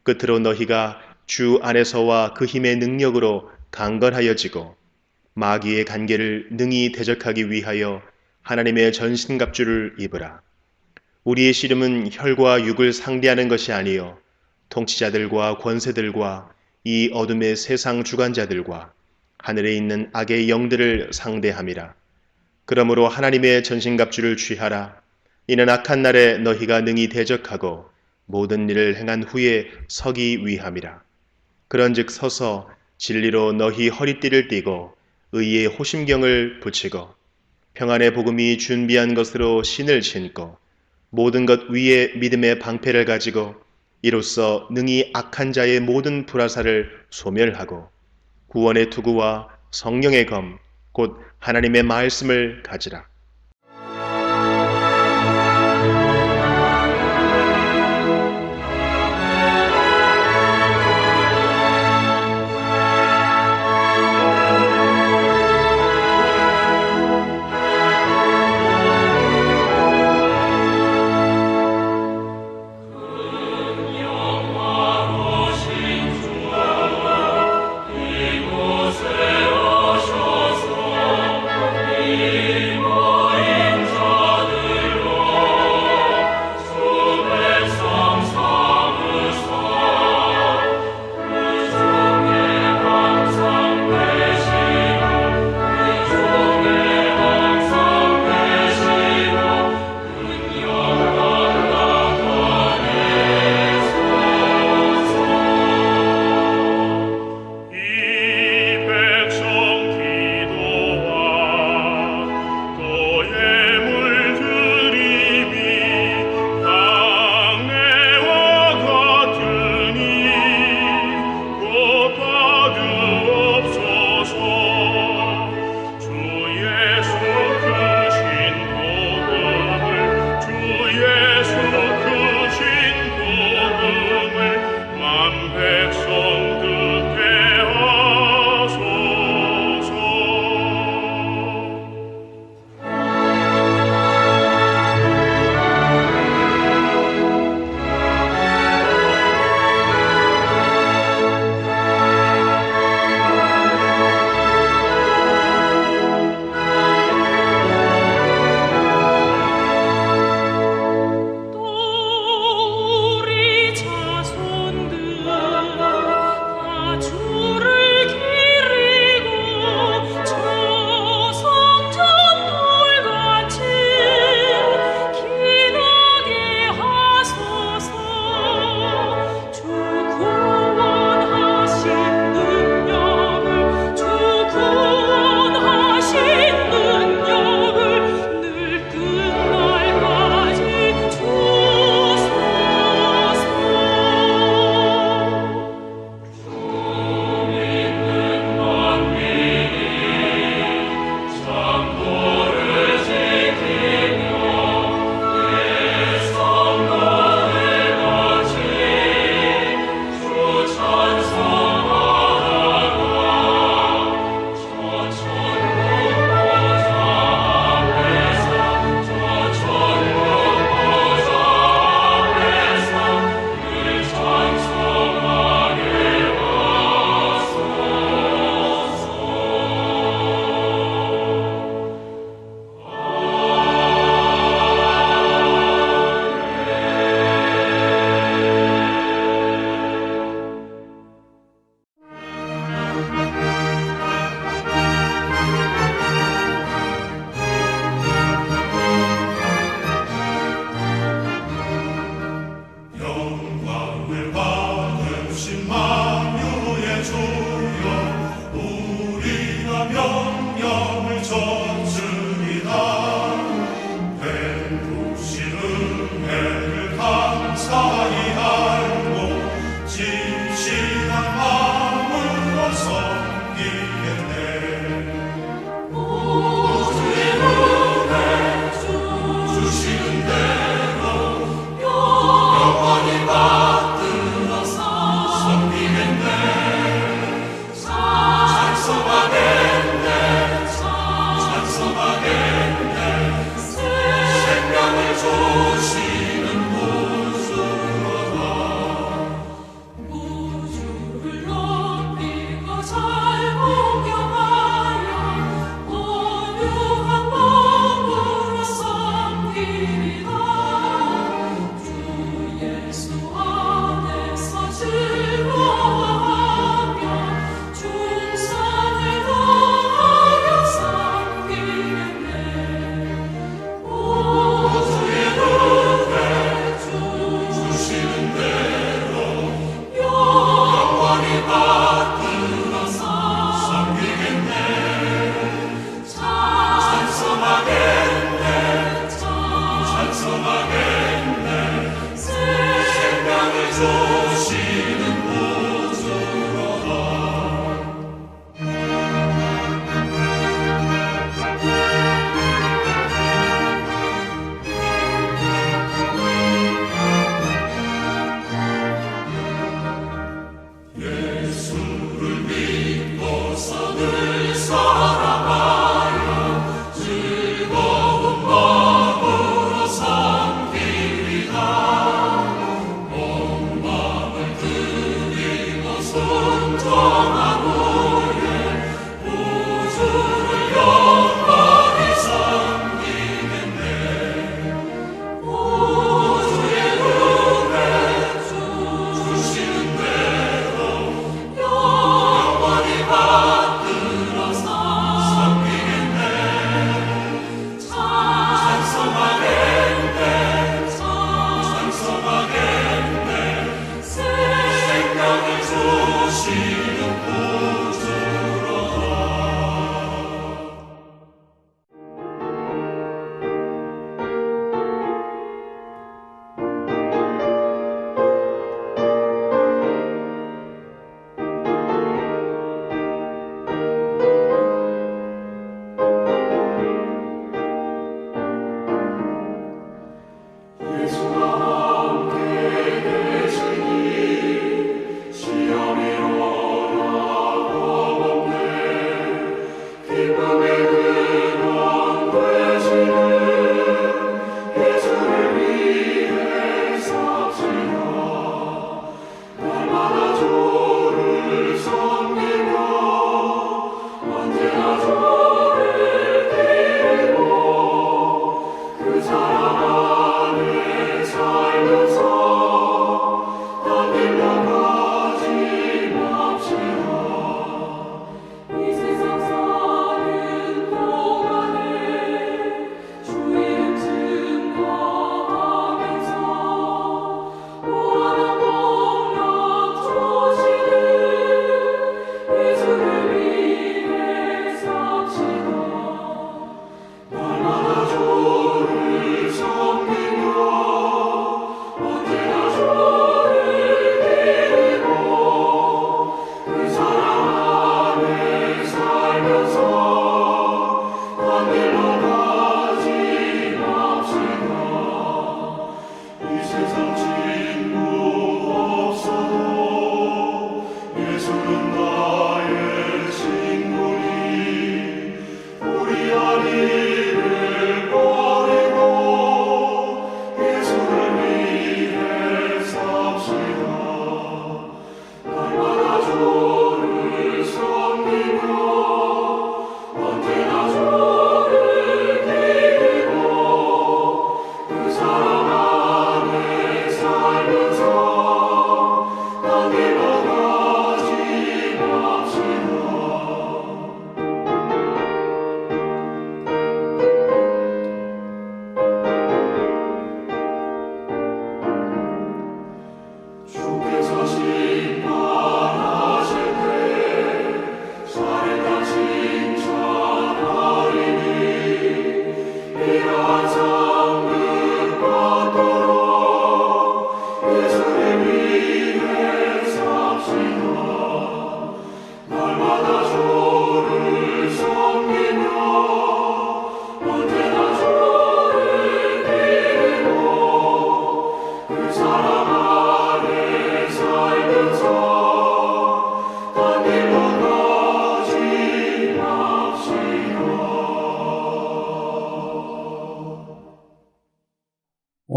끝으로 너희가 주 안에서와 그 힘의 능력으로 강건하여지고 마귀의 간계를 능히 대적하기 위하여 하나님의 전신갑주를 입으라. 우리의 씨름은 혈과 육을 상대하는 것이 아니요 통치자들과 권세들과 이 어둠의 세상 주관자들과 하늘에 있는 악의 영들을 상대함이라. 그러므로 하나님의 전신갑주를 취하라. 이는 악한 날에 너희가 능히 대적하고 모든 일을 행한 후에 서기 위함이라. 그런즉 서서 진리로 너희 허리띠를 띠고 의의 호심경을 붙이고 평안의 복음이 준비한 것으로 신을 신고 모든 것 위에 믿음의 방패를 가지고 이로써 능히 악한 자의 모든 불화살을 소멸하고 구원의 투구와 성령의 검 곧 하나님의 말씀을 가지라. 주시는 보수로다.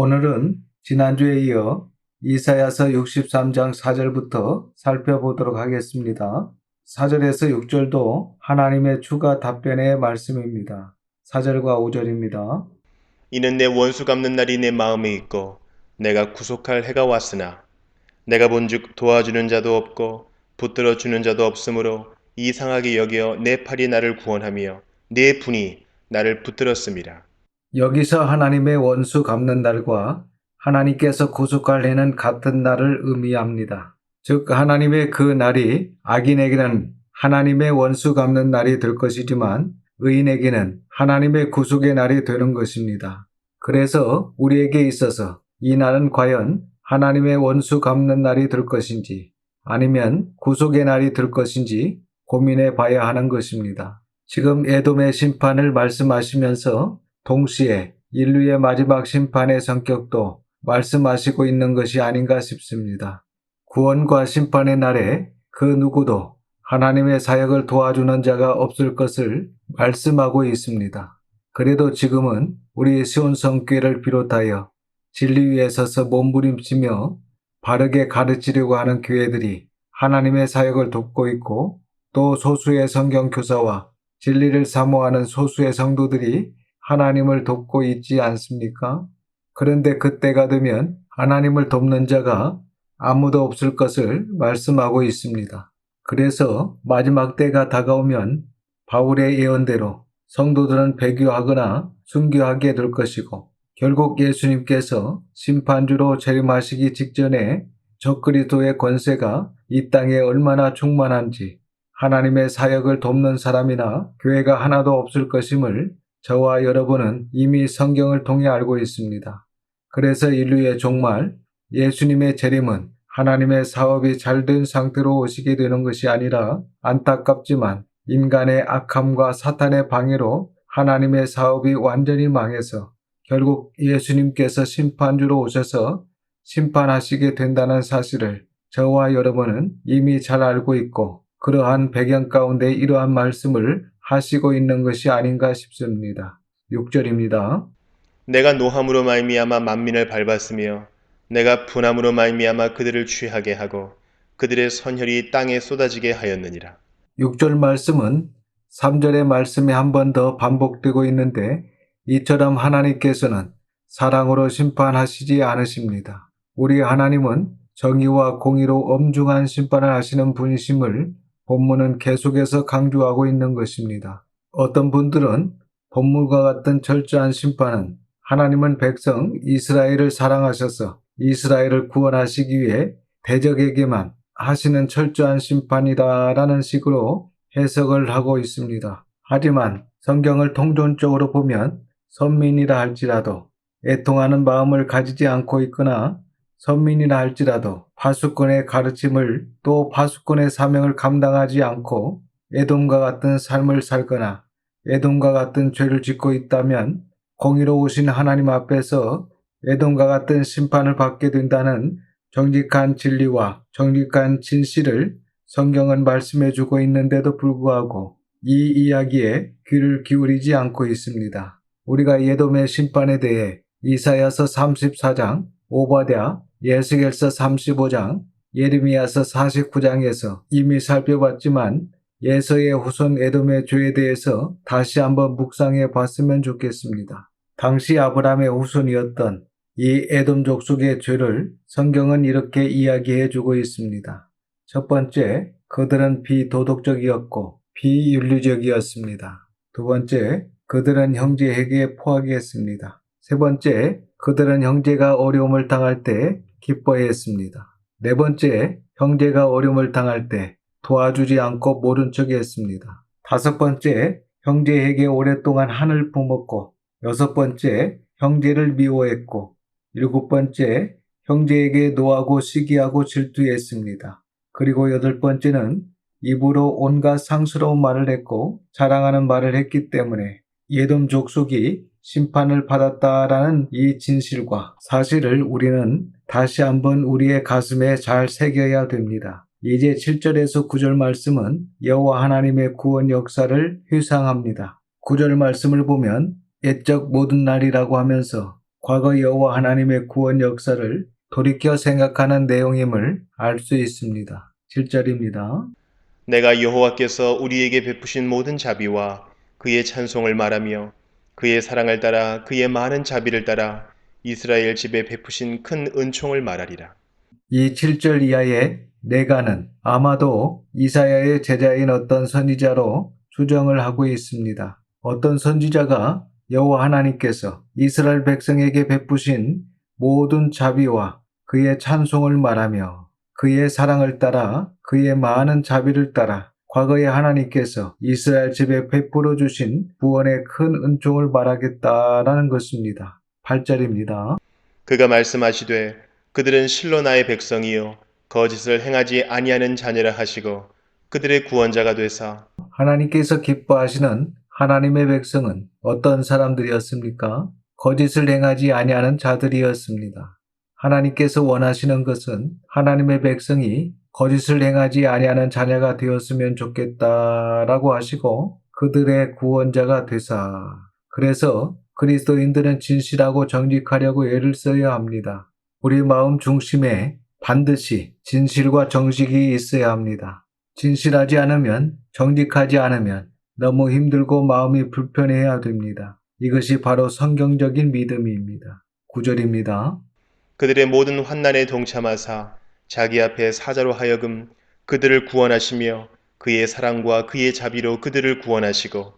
오늘은 지난주에 이어 이사야서 63장 4절부터 살펴보도록 하겠습니다. 4절에서 6절도 하나님의 추가 답변의 말씀입니다. 4절과 5절입니다. 이는 내 원수 갚는 날이 내 마음에 있고 내가 구속할 해가 왔으나 내가 본즉 도와주는 자도 없고 붙들어 주는 자도 없으므로 이상하게 여겨 내 팔이 나를 구원하며 내 분이 나를 붙들었음이라. 여기서 하나님의 원수 갚는 날과 하나님께서 구속할 해는 같은 날을 의미합니다. 즉 하나님의 그 날이 악인에게는 하나님의 원수 갚는 날이 될 것이지만 의인에게는 하나님의 구속의 날이 되는 것입니다. 그래서 우리에게 있어서 이 날은 과연 하나님의 원수 갚는 날이 될 것인지 아니면 구속의 날이 될 것인지 고민해 봐야 하는 것입니다. 지금 에돔의 심판을 말씀하시면서 동시에 인류의 마지막 심판의 성격도 말씀하시고 있는 것이 아닌가 싶습니다. 구원과 심판의 날에 그 누구도 하나님의 사역을 도와주는 자가 없을 것을 말씀하고 있습니다. 그래도 지금은 우리 시온성교회를 비롯하여 진리 위에 서서 몸부림치며 바르게 가르치려고 하는 교회들이 하나님의 사역을 돕고 있고 또 소수의 성경 교사와 진리를 사모하는 소수의 성도들이 하나님을 돕고 있지 않습니까? 그런데 그때가 되면 하나님을 돕는 자가 아무도 없을 것을 말씀하고 있습니다. 그래서 마지막 때가 다가오면 바울의 예언대로 성도들은 배교하거나 순교하게 될 것이고 결국 예수님께서 심판주로 재림하시기 직전에 적그리스도의 권세가 이 땅에 얼마나 충만한지 하나님의 사역을 돕는 사람이나 교회가 하나도 없을 것임을 저와 여러분은 이미 성경을 통해 알고 있습니다. 그래서 인류의 종말, 예수님의 재림은 하나님의 사업이 잘된 상태로 오시게 되는 것이 아니라 안타깝지만 인간의 악함과 사탄의 방해로 하나님의 사업이 완전히 망해서 결국 예수님께서 심판주로 오셔서 심판하시게 된다는 사실을 저와 여러분은 이미 잘 알고 있고 그러한 배경 가운데 이러한 말씀을 하시고 있는 것이 아닌가 싶습니다. 6절입니다. 내가 노함으로 말미암아 만민을 밟았으며 내가 분함으로 말미암아 그들을 취하게 하고 그들의 선혈이 땅에 쏟아지게 하였느니라. 6절 말씀은 3절의 말씀이 한 번 더 반복되고 있는데 이처럼 하나님께서는 사랑으로 심판하시지 않으십니다. 우리 하나님은 정의와 공의로 엄중한 심판을 하시는 분이심을 본문은 계속해서 강조하고 있는 것입니다. 어떤 분들은 본문과 같은 철저한 심판은 하나님은 백성 이스라엘을 사랑하셔서 이스라엘을 구원하시기 위해 대적에게만 하시는 철저한 심판이다라는 식으로 해석을 하고 있습니다. 하지만 성경을 통전적으로 보면 선민이라 할지라도 애통하는 마음을 가지지 않고 있거나 선민이라 할지라도 파수꾼의 가르침을 또 파수꾼의 사명을 감당하지 않고 에돔과 같은 삶을 살거나 에돔과 같은 죄를 짓고 있다면 공의로우신 하나님 앞에서 에돔과 같은 심판을 받게 된다는 정직한 진리와 정직한 진실을 성경은 말씀해 주고 있는데도 불구하고 이 이야기에 귀를 기울이지 않고 있습니다. 우리가 에돔의 심판에 대해 이사야서 34장, 오바댜, 예스겔서 35장, 예레미야서 49장에서 이미 살펴봤지만 예서의 후손 에돔의 죄에 대해서 다시 한번 묵상해 봤으면 좋겠습니다. 당시 아브라함의 후손이었던 이 에돔 족속의 죄를 성경은 이렇게 이야기해 주고 있습니다. 첫 번째, 그들은 비도덕적이었고 비윤리적이었습니다. 두 번째, 그들은 형제에게 포하게했습니다. 세 번째, 그들은 형제가 어려움을 당할 때 기뻐했습니다. 네 번째, 형제가 어려움을 당할 때 도와주지 않고 모른 척 했습니다. 다섯 번째, 형제에게 오랫동안 한을 품었고 여섯 번째, 형제를 미워했고 일곱 번째, 형제에게 노하고 시기하고 질투했습니다. 그리고 여덟 번째는 입으로 온갖 상스러운 말을 했고 자랑하는 말을 했기 때문에 에돔 족속이 심판을 받았다라는 이 진실과 사실을 우리는 다시 한번 우리의 가슴에 잘 새겨야 됩니다. 이제 7절에서 9절 말씀은 여호와 하나님의 구원 역사를 회상합니다. 9절 말씀을 보면 옛적 모든 날이라고 하면서 과거 여호와 하나님의 구원 역사를 돌이켜 생각하는 내용임을 알 수 있습니다. 7절입니다. 내가 여호와께서 우리에게 베푸신 모든 자비와 그의 찬송을 말하며 그의 사랑을 따라 그의 많은 자비를 따라 이스라엘 집에 베푸신 큰 은총을 말하리라. 이 7절 이하의 내가는 아마도 이사야의 제자인 어떤 선지자로 추정을 하고 있습니다. 어떤 선지자가 여호와 하나님께서 이스라엘 백성에게 베푸신 모든 자비와 그의 찬송을 말하며 그의 사랑을 따라 그의 많은 자비를 따라 과거에 하나님께서 이스라엘 집에 베풀어 주신 구원의 큰 은총을 말하겠다라는 것입니다. 8절입니다. 그가 말씀하시되 그들은 실로 나의 백성이요 거짓을 행하지 아니하는 자녀라 하시고 그들의 구원자가 되사 하나님께서 기뻐하시는 하나님의 백성은 어떤 사람들이었습니까? 거짓을 행하지 아니하는 자들이었습니다. 하나님께서 원하시는 것은 하나님의 백성이 거짓을 행하지 아니하는 자녀가 되었으면 좋겠다라고 하시고 그들의 구원자가 되사 그래서 그리스도인들은 진실하고 정직하려고 애를 써야 합니다. 우리 마음 중심에 반드시 진실과 정직이 있어야 합니다. 진실하지 않으면, 정직하지 않으면 너무 힘들고 마음이 불편해야 됩니다. 이것이 바로 성경적인 믿음입니다. 9절입니다. 그들의 모든 환난에 동참하사 자기 앞에 사자로 하여금 그들을 구원하시며 그의 사랑과 그의 자비로 그들을 구원하시고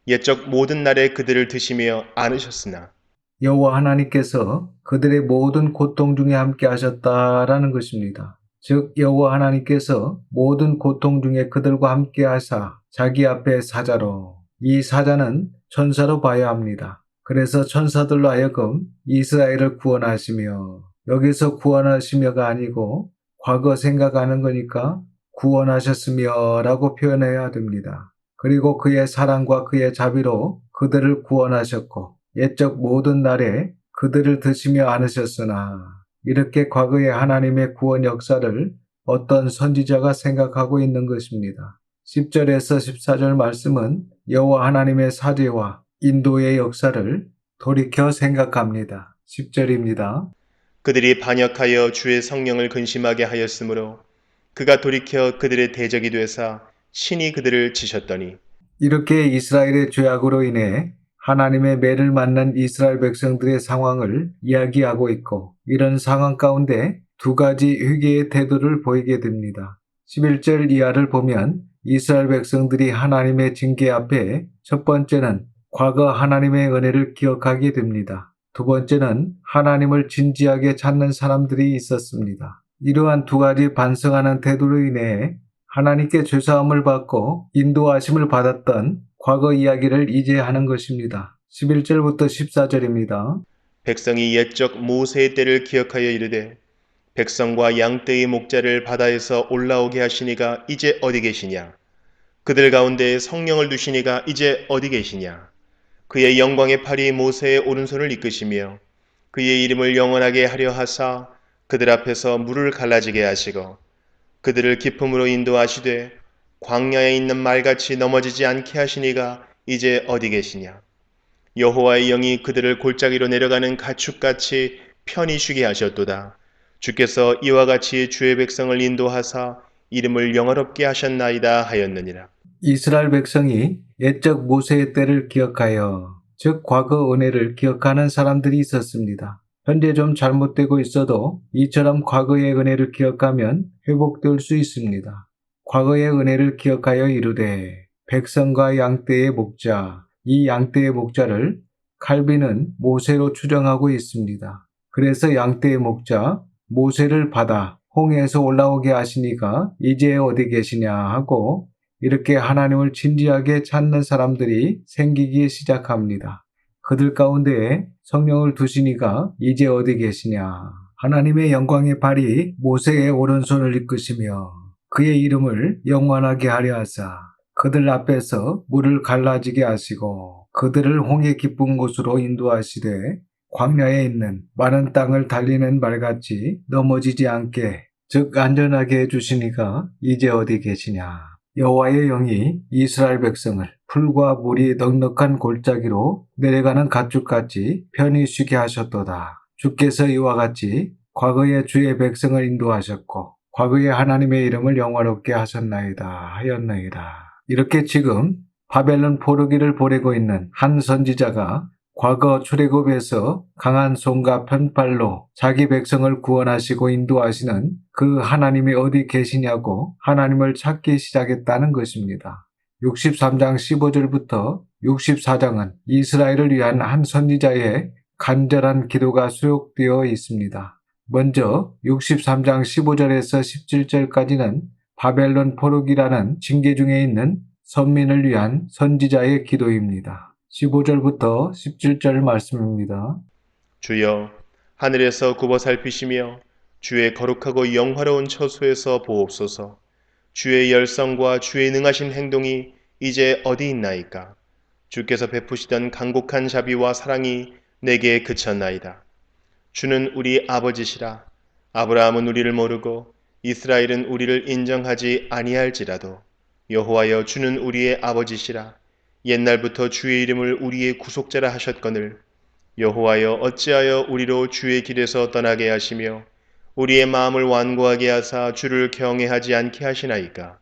옛적 모든 날에 그들을 드시며 안으셨으나 여호와 하나님께서 그들의 모든 고통 중에 함께 하셨다라는 것입니다. 즉 여호와 하나님께서 모든 고통 중에 그들과 함께 하사 자기 앞에 사자로 이 사자는 천사로 봐야 합니다. 그래서 천사들로 하여금 이스라엘을 구원하시며 여기서 구원하시며가 아니고 과거 생각하는 거니까 구원하셨으며 라고 표현해야 됩니다. 그리고 그의 사랑과 그의 자비로 그들을 구원하셨고 옛적 모든 날에 그들을 드시며 안으셨으나 이렇게 과거의 하나님의 구원 역사를 어떤 선지자가 생각하고 있는 것입니다. 10절에서 14절 말씀은 여호와 하나님의 사죄와 인도의 역사를 돌이켜 생각합니다. 10절입니다. 그들이 반역하여 주의 성령을 근심하게 하였으므로 그가 돌이켜 그들의 대적이 되사 신이 그들을 치셨더니 이렇게 이스라엘의 죄악으로 인해 하나님의 매를 맞는 이스라엘 백성들의 상황을 이야기하고 있고 이런 상황 가운데 두 가지 회개의 태도를 보이게 됩니다. 11절 이하를 보면 이스라엘 백성들이 하나님의 징계 앞에 첫 번째는 과거 하나님의 은혜를 기억하게 됩니다. 두 번째는 하나님을 진지하게 찾는 사람들이 있었습니다. 이러한 두 가지 반성하는 태도로 인해 하나님께 죄사함을 받고 인도하심을 받았던 과거 이야기를 이제 하는 것입니다. 11절부터 14절입니다. 백성이 옛적 모세의 때를 기억하여 이르되 백성과 양떼의 목자를 바다에서 올라오게 하시니가 이제 어디 계시냐 그들 가운데 성령을 두시니가 이제 어디 계시냐 그의 영광의 팔이 모세의 오른손을 이끄시며 그의 이름을 영원하게 하려 하사 그들 앞에서 물을 갈라지게 하시고 그들을 기품으로 인도하시되 광야에 있는 말같이 넘어지지 않게 하시니가 이제 어디 계시냐 여호와의 영이 그들을 골짜기로 내려가는 가축같이 편히 쉬게 하셨도다. 주께서 이와 같이 주의 백성을 인도하사 이름을 영화롭게 하셨나이다 하였느니라. 이스라엘 백성이 옛적 모세의 때를 기억하여 즉 과거 은혜를 기억하는 사람들이 있었습니다. 현재 좀 잘못되고 있어도 이처럼 과거의 은혜를 기억하면 회복될 수 있습니다. 과거의 은혜를 기억하여 이르되 백성과 양떼의 목자 이 양떼의 목자를 칼빈은 모세로 추정하고 있습니다. 그래서 양떼의 목자 모세를 받아 홍해에서 올라오게 하시니까 이제 어디 계시냐 하고 이렇게 하나님을 진지하게 찾는 사람들이 생기기 시작합니다. 그들 가운데에 성령을 두시니가 이제 어디 계시냐. 하나님의 영광의 발이 모세의 오른손을 이끄시며 그의 이름을 영원하게 하려 하사 그들 앞에서 물을 갈라지게 하시고 그들을 홍해 깊은 곳으로 인도하시되 광야에 있는 마른 땅을 달리는 말같이 넘어지지 않게 즉 안전하게 해주시니가 이제 어디 계시냐. 여호와의 영이 이스라엘 백성을 풀과 물이 넉넉한 골짜기로 내려가는 가축같이 편히 쉬게 하셨도다. 주께서 이와 같이 과거에 주의 백성을 인도하셨고 과거에 하나님의 이름을 영화롭게 하셨나이다 하였나이다. 이렇게 지금 바벨론 포로기를 보내고 있는 한 선지자가 과거 출애굽에서 강한 손과 편팔로 자기 백성을 구원하시고 인도하시는 그 하나님이 어디 계시냐고 하나님을 찾기 시작했다는 것입니다. 63장 15절부터 64장은 이스라엘을 위한 한 선지자의 간절한 기도가 수록되어 있습니다. 먼저 63장 15절에서 17절까지는 바벨론 포로기라는 징계 중에 있는 선민을 위한 선지자의 기도입니다. 15절부터 17절 말씀입니다. 주여 하늘에서 굽어 살피시며 주의 거룩하고 영화로운 처소에서 보옵소서. 주의 열성과 주의 능하신 행동이 이제 어디 있나이까? 주께서 베푸시던 간곡한 자비와 사랑이 내게 그쳤나이다. 주는 우리 아버지시라. 아브라함은 우리를 모르고 이스라엘은 우리를 인정하지 아니할지라도 여호와여, 주는 우리의 아버지시라. 옛날부터 주의 이름을 우리의 구속자라 하셨거늘 여호와여, 어찌하여 우리로 주의 길에서 떠나게 하시며 우리의 마음을 완고하게 하사 주를 경외하지 않게 하시나이까?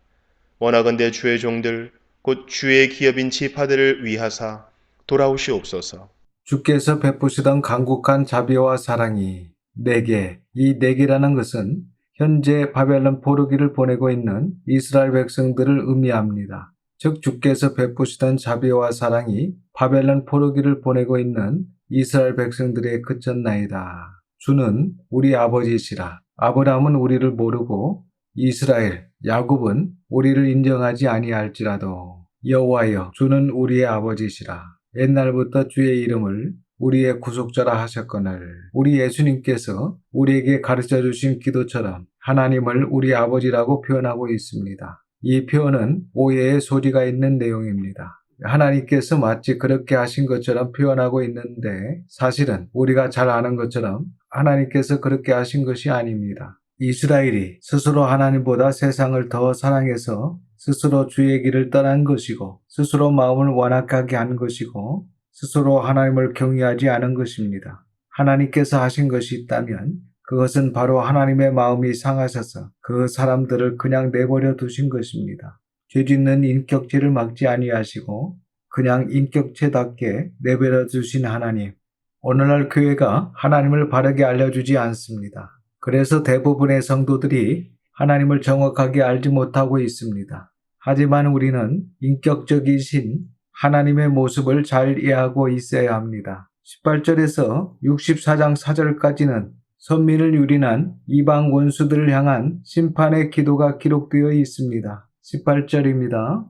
원하건대 주의 종들 곧 주의 기업인 지파들을 위하사 돌아오시옵소서. 주께서 베푸시던 간곡한 자비와 사랑이 내게, 이 내게라는 것은 현재 바벨론 포로기를 보내고 있는 이스라엘 백성들을 의미합니다. 즉 주께서 베푸시던 자비와 사랑이 바벨론 포로기를 보내고 있는 이스라엘 백성들에 그쳤나이다. 주는 우리 아버지시라. 아브라함은 우리를 모르고 이스라엘, 야곱은 우리를 인정하지 아니할지라도 여호와여, 주는 우리의 아버지시라. 옛날부터 주의 이름을 우리의 구속자라 하셨거늘 우리 예수님께서 우리에게 가르쳐 주신 기도처럼 하나님을 우리 아버지라고 표현하고 있습니다. 이 표현은 오해의 소지가 있는 내용입니다. 하나님께서 마치 그렇게 하신 것처럼 표현하고 있는데 사실은 우리가 잘 아는 것처럼 하나님께서 그렇게 하신 것이 아닙니다. 이스라엘이 스스로 하나님보다 세상을 더 사랑해서 스스로 주의 길을 떠난 것이고 스스로 마음을 완악하게 한 것이고 스스로 하나님을 경외하지 않은 것입니다. 하나님께서 하신 것이 있다면 그것은 바로 하나님의 마음이 상하셔서 그 사람들을 그냥 내버려 두신 것입니다. 죄짓는 인격체를 막지 아니하시고 그냥 인격체답게 내버려 두신 하나님. 오늘날 교회가 하나님을 바르게 알려주지 않습니다. 그래서 대부분의 성도들이 하나님을 정확하게 알지 못하고 있습니다. 하지만 우리는 인격적이신 하나님의 모습을 잘 이해하고 있어야 합니다. 18절에서 64장 4절까지는 선민을 유린한 이방 원수들을 향한 심판의 기도가 기록되어 있습니다. 18절입니다.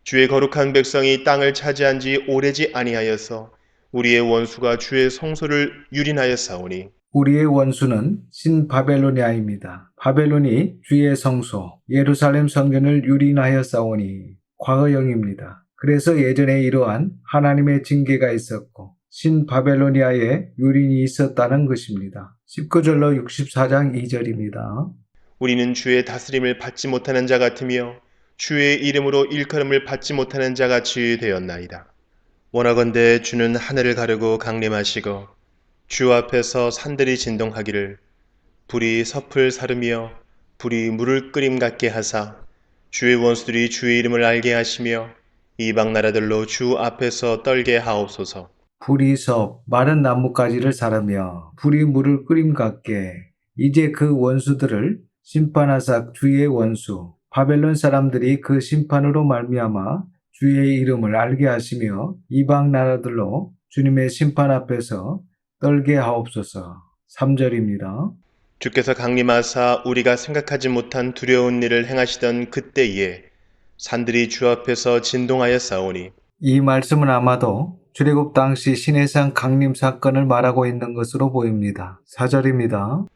주의 거룩한 백성이 땅을 차지한 지 오래지 아니하여서 우리의 원수가 주의 성소를 유린하였사오니 우리의 원수는 신바벨로니아입니다. 바벨론이 주의 성소, 예루살렘 성전을 유린하였사오니 과거형입니다. 그래서 예전에 이러한 하나님의 징계가 있었고 신바벨로니아에 유린이 있었다는 것입니다. 19절로 64장 2절입니다. 우리는 주의 다스림을 받지 못하는 자 같으며 주의 이름으로 일컬음을 받지 못하는 자 같이 되었나이다. 원하건대 주는 하늘을 가르고 강림하시고 주 앞에서 산들이 진동하기를 불이 섭을 사르며 불이 물을 끓임 같게 하사 주의 원수들이 주의 이름을 알게 하시며 이방 나라들로 주 앞에서 떨게 하옵소서. 불이 섭 마른 나뭇가지를 사르며 불이 물을 끓임 같게 이제 그 원수들을 심판하사 주의 원수 바벨론 사람들이 그 심판으로 말미암아 주의 이름을 알게 하시며 이방 나라들로 주님의 심판 앞에서 떨게 하옵소서. 3절입니다. 주께서 강림하사 우리가 생각하지 못한 두려운 일을 행하시던 그때에 산들이 주 앞에서 진동하였사오니 이 말씀은 아마도 출애굽 당시 시내산 강림 사건을 말하고 있는 것으로 보입니다. 4절입니다.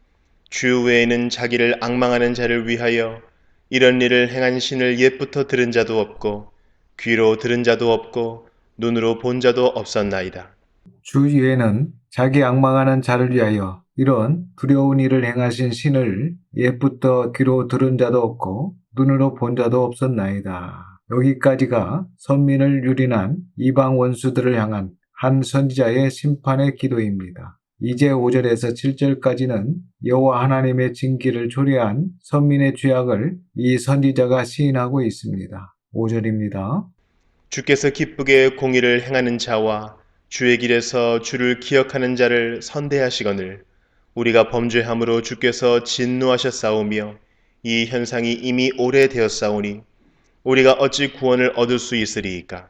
주 외에는 자기를 앙망하는 자를 위하여 이런 일을 행한 신을 옛부터 들은 자도 없고 귀로 들은 자도 없고 눈으로 본 자도 없었나이다. 주 위에는 자기 앙망하는 자를 위하여 이런 두려운 일을 행하신 신을 옛부터 귀로 들은 자도 없고 눈으로 본 자도 없었나이다. 여기까지가 선민을 유린한 이방 원수들을 향한 한 선지자의 심판의 기도입니다. 이제 5절에서 7절까지는 여호와 하나님의 징계를 초래한 선민의 죄악을 이 선지자가 시인하고 있습니다. 5절입니다. 주께서 기쁘게 공의를 행하는 자와 주의 길에서 주를 기억하는 자를 선대하시거늘 우리가 범죄함으로 주께서 진노하셨사오며 이 현상이 이미 오래되었사오니 우리가 어찌 구원을 얻을 수 있으리이까?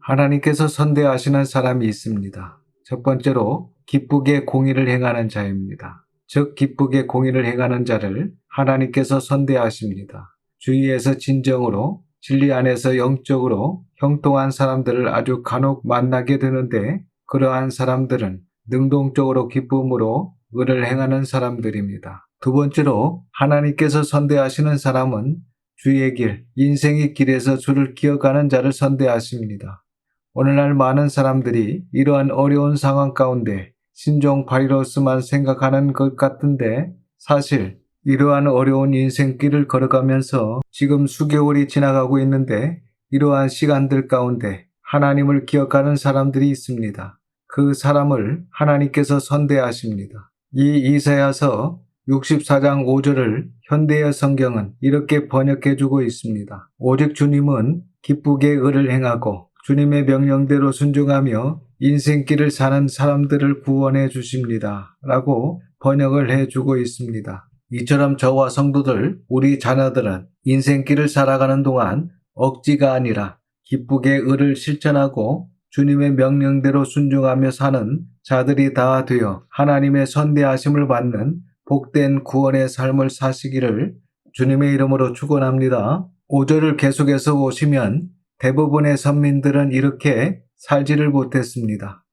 하나님께서 선대하시는 사람이 있습니다. 첫 번째로 기쁘게 공의를 행하는 자입니다. 즉 기쁘게 공의를 행하는 자를 하나님께서 선대하십니다. 주위에서 진정으로 진리 안에서 영적으로 형통한 사람들을 아주 간혹 만나게 되는데 그러한 사람들은 능동적으로 기쁨으로 의를 행하는 사람들입니다. 두 번째로 하나님께서 선대하시는 사람은 주의 길, 인생의 길에서 주를 기억하는 자를 선대하십니다. 오늘날 많은 사람들이 이러한 어려운 상황 가운데 신종파리로스만 생각하는 것 같은데 사실 이러한 어려운 인생길을 걸어가면서 지금 수개월이 지나가고 있는데 이러한 시간들 가운데 하나님을 기억하는 사람들이 있습니다. 그 사람을 하나님께서 선대하십니다. 이 이사야서 64장 5절을 현대의 성경은 이렇게 번역해주고 있습니다. 오직 주님은 기쁘게 의를 행하고 주님의 명령대로 순종하며 인생길을 사는 사람들을 구원해 주십니다. 라고 번역을 해주고 있습니다. 이처럼 저와 성도들, 우리 자녀들은 인생길을 살아가는 동안 억지가 아니라 기쁘게 의를 실천하고 주님의 명령대로 순종하며 사는 자들이 다 되어 하나님의 선대하심을 받는 복된 구원의 삶을 사시기를 주님의 이름으로 축원합니다. 5절을 계속해서 보시면 대부분의 선민들은 이렇게 살지를 못했습니다.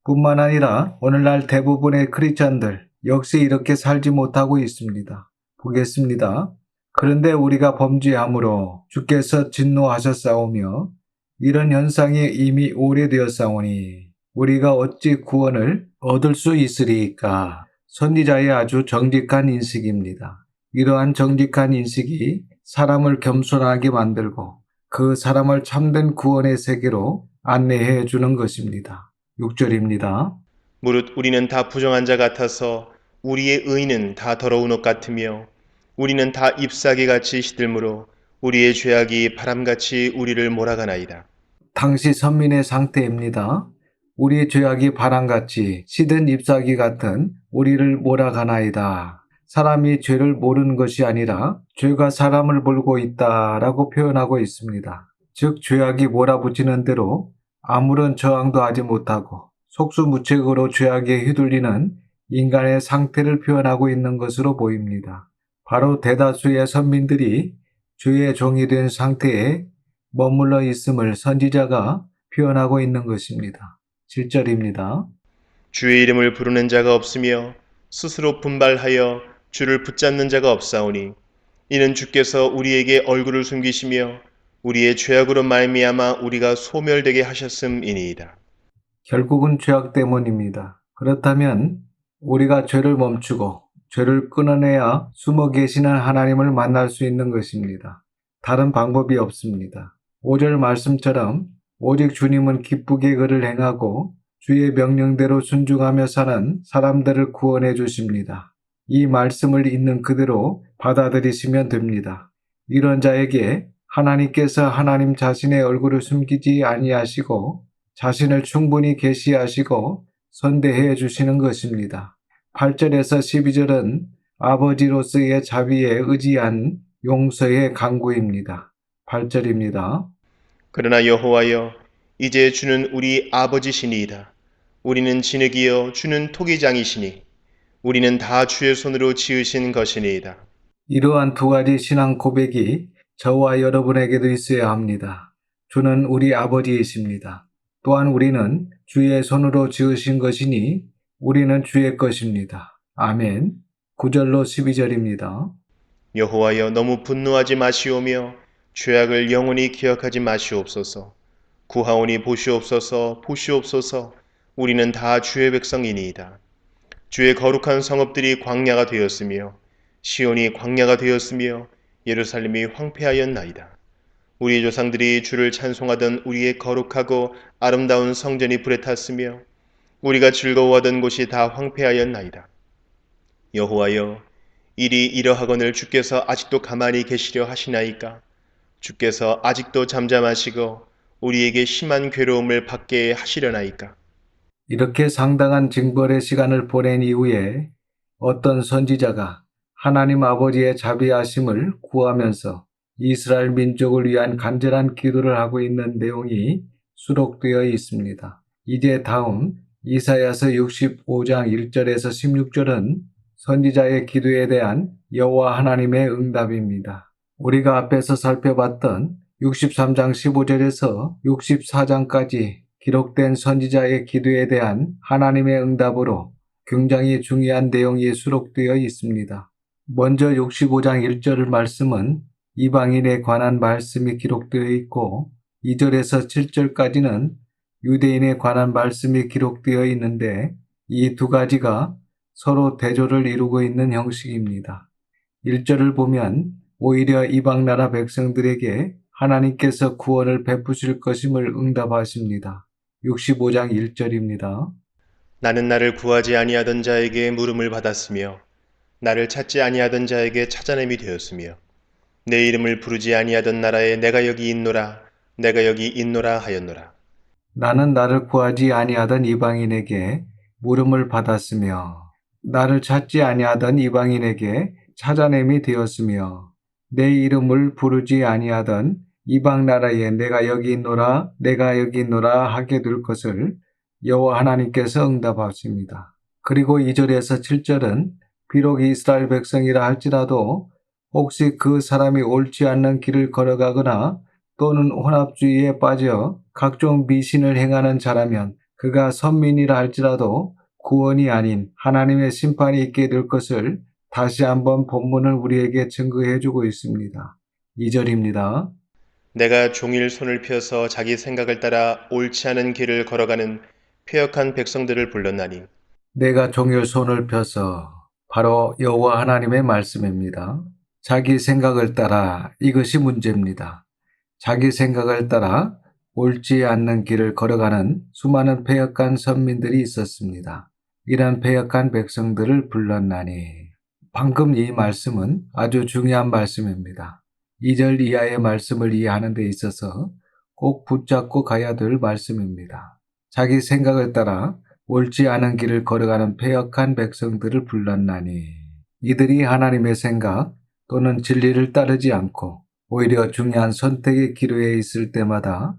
뿐만 아니라 오늘날 대부분의 크리스천들 역시 이렇게 살지 못하고 있습니다. 보겠습니다. 그런데 우리가 범죄함으로 주께서 진노하셨사오며 이런 현상이 이미 오래되었사오니 우리가 어찌 구원을 얻을 수 있으리이까. 선지자의 아주 정직한 인식입니다. 이러한 정직한 인식이 사람을 겸손하게 만들고 그 사람을 참된 구원의 세계로 안내해 주는 것입니다. 6절입니다. 무릇 우리는 다 부정한 자 같아서 우리의 의는 다 더러운 옷 같으며 우리는 다 잎사귀같이 시들므로 우리의 죄악이 바람같이 우리를 몰아가나이다. 당시 선민의 상태입니다. 우리의 죄악이 바람같이 시든 잎사귀 같은 우리를 몰아가나이다. 사람이 죄를 모르는 것이 아니라 죄가 사람을 몰고 있다라고 표현하고 있습니다. 즉 죄악이 몰아붙이는 대로 아무런 저항도 하지 못하고 속수무책으로 죄악에 휘둘리는 인간의 상태를 표현하고 있는 것으로 보입니다. 바로 대다수의 선민들이 죄의 종이 된 상태에 머물러 있음을 선지자가 표현하고 있는 것입니다. 7절입니다. 주의 이름을 부르는 자가 없으며 스스로 분발하여 주를 붙잡는 자가 없사오니 이는 주께서 우리에게 얼굴을 숨기시며 우리의 죄악으로 말미암아 우리가 소멸되게 하셨음이니이다. 결국은 죄악 때문입니다. 그렇다면 우리가 죄를 멈추고 죄를 끊어내야 숨어 계시는 하나님을 만날 수 있는 것입니다. 다른 방법이 없습니다. 5절 말씀처럼 오직 주님은 기쁘게 그를 행하고 주의 명령대로 순종하며 사는 사람들을 구원해 주십니다. 이 말씀을 있는 그대로 받아들이시면 됩니다. 이런 자에게 하나님께서 하나님 자신의 얼굴을 숨기지 아니하시고 자신을 충분히 계시하시고 선대해 주시는 것입니다. 8절에서 12절은 아버지로서의 자비에 의지한 용서의 강구입니다. 8절입니다. 그러나 여호와여 이제 주는 우리 아버지시니이다. 우리는 진흙이여 주는 토기장이시니 우리는 다 주의 손으로 지으신 것이니이다. 이러한 두 가지 신앙 고백이 저와 여러분에게도 있어야 합니다. 주는 우리 아버지이십니다. 또한 우리는 주의 손으로 지으신 것이니 우리는 주의 것입니다. 아멘. 9절로 12절입니다. 여호와여 너무 분노하지 마시오며 죄악을 영원히 기억하지 마시옵소서. 구하오니 보시옵소서 보시옵소서. 우리는 다 주의 백성이니이다. 주의 거룩한 성읍들이 광야가 되었으며 시온이 광야가 되었으며 예루살렘이 황폐하였나이다. 우리 조상들이 주를 찬송하던 우리의 거룩하고 아름다운 성전이 불에 탔으며 우리가 즐거워하던 곳이 다 황폐하였나이다. 여호와여 일이 이러하거늘 주께서 아직도 가만히 계시려 하시나이까? 주께서 아직도 잠잠하시고 우리에게 심한 괴로움을 받게 하시려나이까? 이렇게 상당한 징벌의 시간을 보낸 이후에 어떤 선지자가 하나님 아버지의 자비하심을 구하면서 이스라엘 민족을 위한 간절한 기도를 하고 있는 내용이 수록되어 있습니다. 이제 다음 이사야서 65장 1절에서 16절은 선지자의 기도에 대한 여호와 하나님의 응답입니다. 우리가 앞에서 살펴봤던 63장 15절에서 64장까지 기록된 선지자의 기도에 대한 하나님의 응답으로 굉장히 중요한 내용이 수록되어 있습니다. 먼저 65장 1절 말씀은 이방인에 관한 말씀이 기록되어 있고 2절에서 7절까지는 유대인에 관한 말씀이 기록되어 있는데 이 두 가지가 서로 대조를 이루고 있는 형식입니다. 1절을 보면 오히려 이방 나라 백성들에게 하나님께서 구원을 베푸실 것임을 응답하십니다. 65장 1절입니다. 나는 나를 구하지 아니하던 자에게 물음을 받았으며 나를 찾지 아니하던 자에게 찾아냄이 되었으며 내 이름을 부르지 아니하던 나라에 내가 여기 있노라 내가 여기 있노라 하였노라. 나는 나를 구하지 아니하던 이방인에게 물음을 받았으며 나를 찾지 아니하던 이방인에게 찾아냄이 되었으며 내 이름을 부르지 아니하던 이방 나라에 내가 여기 있노라 내가 여기 있노라 하게 될 것을 여호와 하나님께서 응답하십니다. 그리고 2절에서 7절은 비록 이스라엘 백성이라 할지라도 혹시 그 사람이 옳지 않는 길을 걸어가거나 또는 혼합주의에 빠져 각종 미신을 행하는 자라면 그가 선민이라 할지라도 구원이 아닌 하나님의 심판이 있게 될 것을 다시 한번 본문을 우리에게 증거해주고 있습니다. 2절입니다. 내가 종일 손을 펴서 자기 생각을 따라 옳지 않은 길을 걸어가는 패역한 백성들을 불렀나니 내가 종일 손을 펴서 바로 여호와 하나님의 말씀입니다. 자기 생각을 따라 이것이 문제입니다. 자기 생각을 따라 옳지 않는 길을 걸어가는 수많은 패역한 선민들이 있었습니다. 이런 패역한 백성들을 불렀나니 방금 이 말씀은 아주 중요한 말씀입니다. 2절 이하의 말씀을 이해하는 데 있어서 꼭 붙잡고 가야 될 말씀입니다. 자기 생각을 따라 옳지 않은 길을 걸어가는 패역한 백성들을 불렀나니 이들이 하나님의 생각 또는 진리를 따르지 않고 오히려 중요한 선택의 기로에 있을 때마다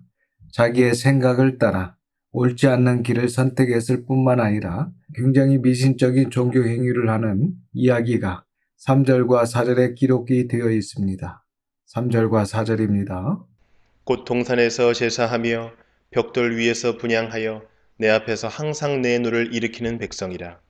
자기의 생각을 따라 옳지 않는 길을 선택했을 뿐만 아니라 굉장히 미신적인 종교 행위를 하는 이야기가 3절과 4절에 기록이 되어 있습니다. 3절과 4절입니다. 곧 동산에서 제사하며 벽돌 위에서 분향하여 내 앞에서 항상 내 노를 일으키는 백성이라.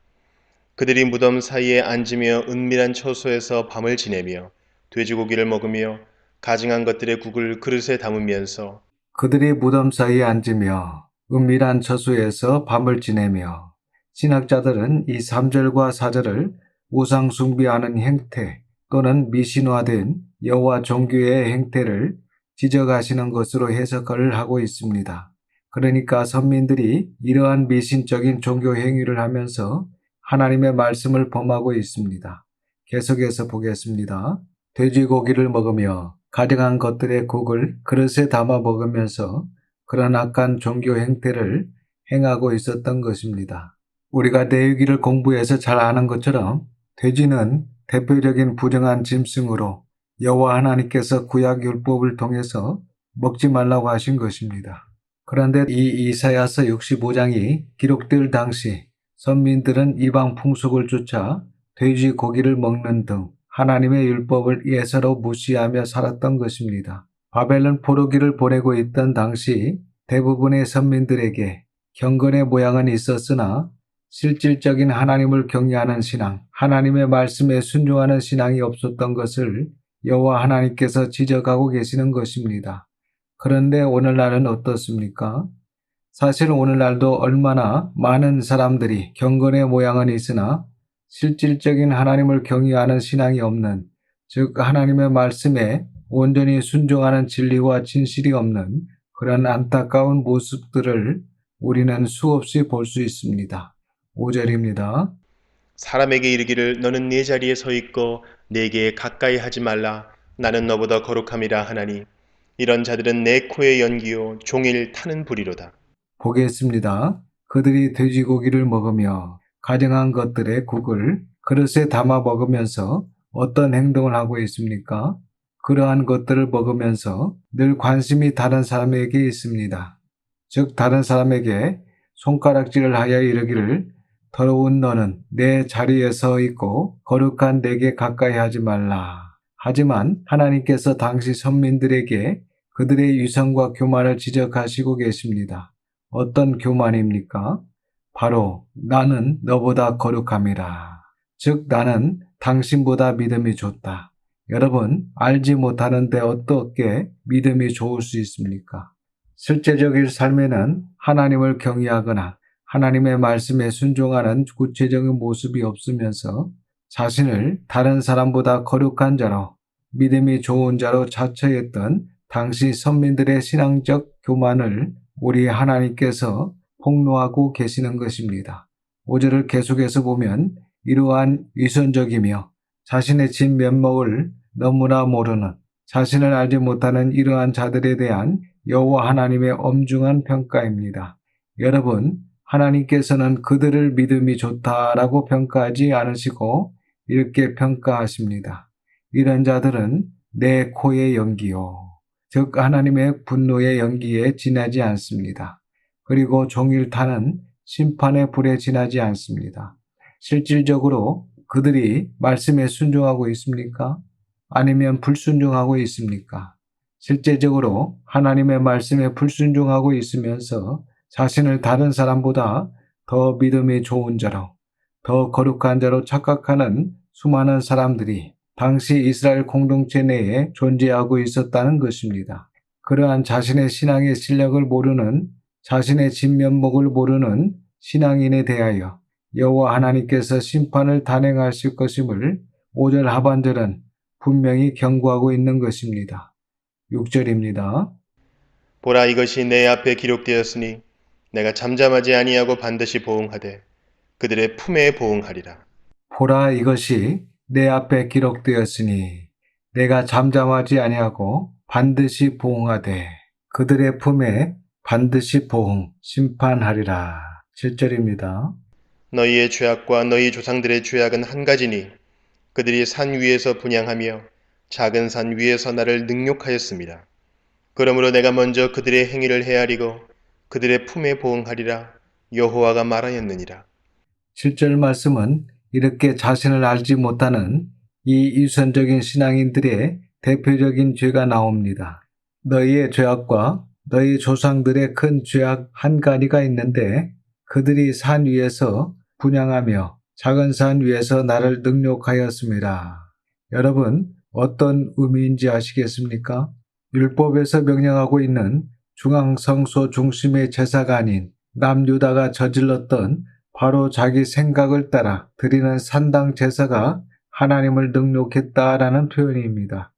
그들이 무덤 사이에 앉으며 은밀한 처소에서 밤을 지내며 돼지고기를 먹으며 가증한 것들의 국을 그릇에 담으면서 그들이 무덤 사이에 앉으며 은밀한 처소에서 밤을 지내며 신학자들은 이 3절과 4절을 우상 숭배하는 행태 또는 미신화된 여호와 종교의 행태를 지적하시는 것으로 해석을 하고 있습니다. 그러니까 선민들이 이러한 미신적인 종교 행위를 하면서 하나님의 말씀을 범하고 있습니다. 계속해서 보겠습니다. 돼지고기를 먹으며 가증한 것들의 국을 그릇에 담아 먹으면서 그런 악한 종교 행태를 행하고 있었던 것입니다. 우리가 레위기를 공부해서 잘 아는 것처럼 돼지는 대표적인 부정한 짐승으로 여호와 하나님께서 구약 율법을 통해서 먹지 말라고 하신 것입니다. 그런데 이 이사야서 65장이 기록될 당시 선민들은 이방 풍속을 쫓아 돼지 고기를 먹는 등 하나님의 율법을 예사로 무시하며 살았던 것입니다. 바벨론 포로기를 보내고 있던 당시 대부분의 선민들에게 경건의 모양은 있었으나 실질적인 하나님을 경외하는 신앙, 하나님의 말씀에 순종하는 신앙이 없었던 것을 여호와 하나님께서 지적하고 계시는 것입니다. 그런데 오늘날은 어떻습니까? 사실 오늘날도 얼마나 많은 사람들이 경건의 모양은 있으나 실질적인 하나님을 경외하는 신앙이 없는, 즉 하나님의 말씀에 온전히 순종하는 진리와 진실이 없는 그런 안타까운 모습들을 우리는 수없이 볼 수 있습니다. 5절입니다. 사람에게 이르기를 너는 네 자리에 서 있고 내게 가까이 하지 말라 나는 너보다 거룩함이라 하나니 이런 자들은 내 코의 연기요 종일 타는 불이로다. 보겠습니다. 그들이 돼지고기를 먹으며 가증한 것들의 국을 그릇에 담아 먹으면서 어떤 행동을 하고 있습니까? 그러한 것들을 먹으면서 늘 관심이 다른 사람에게 있습니다. 즉 다른 사람에게 손가락질을 하여 이르기를 더러운 너는 내 자리에 서 있고 거룩한 내게 가까이 하지 말라. 하지만 하나님께서 당시 선민들에게 그들의 유성과 교만을 지적하시고 계십니다. 어떤 교만입니까? 바로 나는 너보다 거룩함이라. 즉 나는 당신보다 믿음이 좋다. 여러분, 알지 못하는데 어떻게 믿음이 좋을 수 있습니까? 실제적인 삶에는 하나님을 경외하거나 하나님의 말씀에 순종하는 구체적인 모습이 없으면서 자신을 다른 사람보다 거룩한 자로, 믿음이 좋은 자로 자처했던 당시 선민들의 신앙적 교만을 우리 하나님께서 폭로하고 계시는 것입니다. 5절을 계속해서 보면 이러한 위선적이며 자신의 진면목을 너무나 모르는, 자신을 알지 못하는 이러한 자들에 대한 여호와 하나님의 엄중한 평가입니다. 여러분, 하나님께서는 그들을 믿음이 좋다라고 평가하지 않으시고 이렇게 평가하십니다. 이런 자들은 내 코의 연기요, 즉 하나님의 분노의 연기에 지나지 않습니다. 그리고 종일 타는 심판의 불에 지나지 않습니다. 실질적으로 그들이 말씀에 순종하고 있습니까? 아니면 불순종하고 있습니까? 실제적으로 하나님의 말씀에 불순종하고 있으면서 자신을 다른 사람보다 더 믿음이 좋은 자로, 더 거룩한 자로 착각하는 수많은 사람들이 당시 이스라엘 공동체 내에 존재하고 있었다는 것입니다. 그러한 자신의 신앙의 실력을 모르는, 자신의 진면목을 모르는 신앙인에 대하여 여호와 하나님께서 심판을 단행하실 것임을 5절 하반절은 분명히 경고하고 있는 것입니다. 6절입니다. 보라, 이것이 내 앞에 기록되었으니 내가 잠잠하지 아니하고 반드시 보응하되 그들의 품에 보응하리라. 보라, 이것이 내 앞에 기록되었으니 내가 잠잠하지 아니하고 반드시 보응하되 그들의 품에 반드시 보응, 심판하리라. 7절입니다. 너희의 죄악과 너희 조상들의 죄악은 한 가지니 그들이 산 위에서 분향하며 작은 산 위에서 나를 능욕하였습니다. 그러므로 내가 먼저 그들의 행위를 헤아리고 그들의 품에 보응하리라. 여호와가 말하였느니라. 7절 말씀은 이렇게 자신을 알지 못하는 이 유선적인 신앙인들의 대표적인 죄가 나옵니다. 너희의 죄악과 너희 조상들의 큰 죄악 한 가지가 있는데 그들이 산 위에서 분향하며 작은 산 위에서 나를 능욕하였습니다. 여러분, 어떤 의미인지 아시겠습니까? 율법에서 명령하고 있는 중앙성소 중심의 제사가 아닌 남유다가 저질렀던 바로 자기 생각을 따라 드리는 산당 제사가 하나님을 능욕했다라는 표현입니다.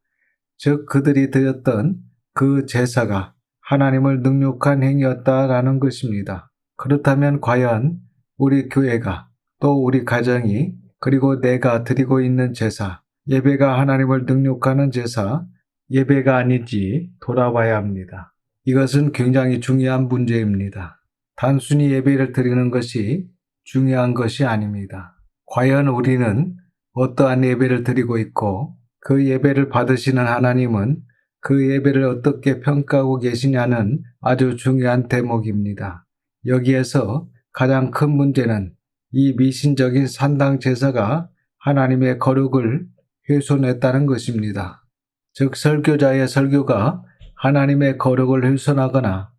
즉 그들이 드렸던 그 제사가 하나님을 능욕한 행위였다라는 것입니다. 그렇다면 과연 우리 교회가, 또 우리 가정이, 그리고 내가 드리고 있는 제사, 예배가 하나님을 능욕하는 제사, 예배가 아닌지 돌아봐야 합니다. 이것은 굉장히 중요한 문제입니다. 단순히 예배를 드리는 것이 중요한 것이 아닙니다. 과연 우리는 어떠한 예배를 드리고 있고 그 예배를 받으시는 하나님은 그 예배를 어떻게 평가하고 계시냐는 아주 중요한 대목입니다. 여기에서 가장 큰 문제는 이 미신적인 산당 제사가 하나님의 거룩을 훼손했다는 것입니다. 즉 설교자의 설교가 하나님의 거룩을 훼손하거나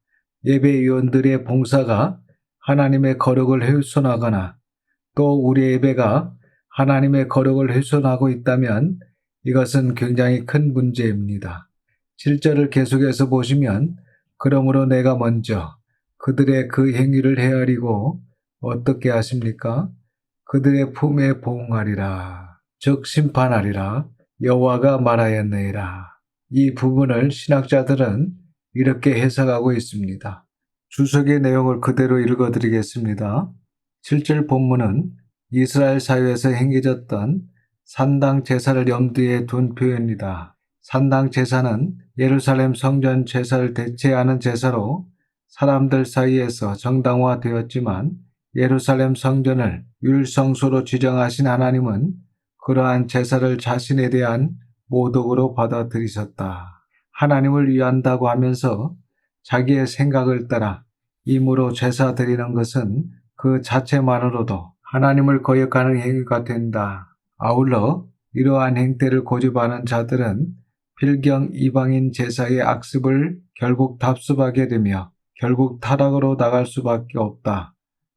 예배위원들의 봉사가 하나님의 거룩을 훼손하거나 또 우리 예배가 하나님의 거룩을 훼손하고 있다면 이것은 굉장히 큰 문제입니다. 7절을 계속해서 보시면 그러므로 내가 먼저 그들의 그 행위를 헤아리고 어떻게 하십니까? 그들의 품에 보응하리라. 즉 심판하리라. 여호와가 말하였느니라. 이 부분을 신학자들은 이렇게 해석하고 있습니다. 주석의 내용을 그대로 읽어드리겠습니다. 7절 본문은 이스라엘 사회에서 행해졌던 산당 제사를 염두에 둔 표현이다. 산당 제사는 예루살렘 성전 제사를 대체하는 제사로 사람들 사이에서 정당화되었지만 예루살렘 성전을 율성소로 지정하신 하나님은 그러한 제사를 자신에 대한 모독으로 받아들이셨다. 하나님을 위한다고 하면서 자기의 생각을 따라 임으로 제사 드리는 것은 그 자체만으로도 하나님을 거역하는 행위가 된다. 아울러 이러한 행태를 고집하는 자들은 필경 이방인 제사의 악습을 결국 답습하게 되며 결국 타락으로 나갈 수밖에 없다.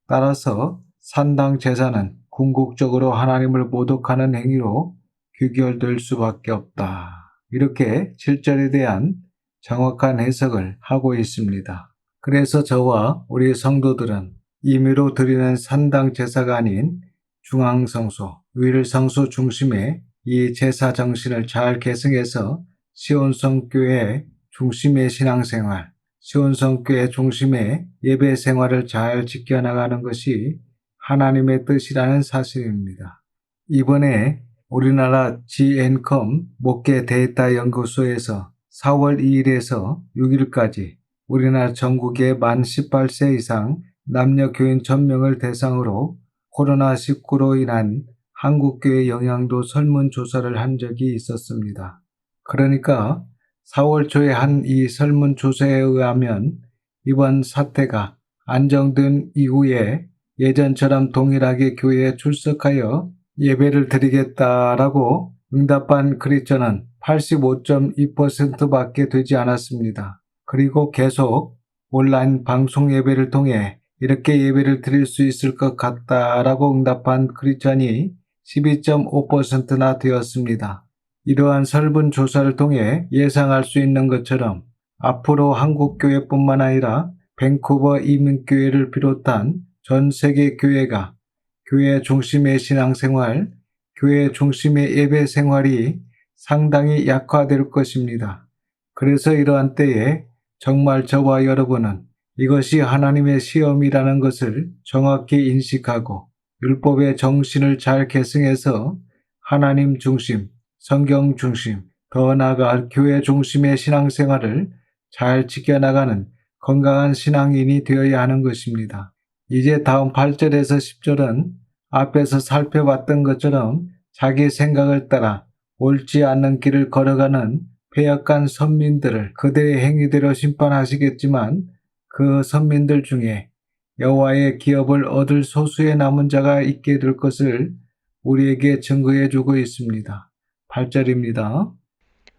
따라서 산당 제사는 궁극적으로 하나님을 모독하는 행위로 귀결될 수밖에 없다. 이렇게 7절에 대한 정확한 해석을 하고 있습니다. 그래서 저와 우리 성도들은 임의로 드리는 산당 제사가 아닌 중앙성소, 위일성소 중심의 이 제사 정신을 잘 계승해서 시온성교회 중심의 신앙생활, 시온성교회 중심의 예배 생활을 잘 지켜나가는 것이 하나님의 뜻이라는 사실입니다. 이번에 우리나라 GNCOM 목회 데이터 연구소에서 4월 2일에서 6일까지 우리나라 전국의 만 18세 이상 남녀 교인 1000명을 대상으로 코로나19로 인한 한국교회 영향도 설문조사를 한 적이 있었습니다. 그러니까 4월 초에 한 이 설문조사에 의하면 이번 사태가 안정된 이후에 예전처럼 동일하게 교회에 출석하여 예배를 드리겠다라고 응답한 크리스천은 85.2%밖에 되지 않았습니다. 그리고 계속 온라인 방송 예배를 통해 이렇게 예배를 드릴 수 있을 것 같다라고 응답한 크리스천이 12.5%나 되었습니다. 이러한 설문조사를 통해 예상할 수 있는 것처럼 앞으로 한국교회뿐만 아니라 밴쿠버 이민교회를 비롯한 전 세계 교회가 교회 중심의 신앙생활, 교회 중심의 예배 생활이 상당히 약화될 것입니다. 그래서 이러한 때에 정말 저와 여러분은 이것이 하나님의 시험이라는 것을 정확히 인식하고 율법의 정신을 잘 계승해서 하나님 중심, 성경 중심, 더 나아가 교회 중심의 신앙생활을 잘 지켜나가는 건강한 신앙인이 되어야 하는 것입니다. 이제 다음 8절에서 10절은 앞에서 살펴봤던 것처럼 자기 생각을 따라 옳지 않는 길을 걸어가는 패역한 선민들을 그들의 행위대로 심판하시겠지만 그 선민들 중에 여호와의 기업을 얻을 소수의 남은 자가 있게 될 것을 우리에게 증거해 주고 있습니다. 8절입니다.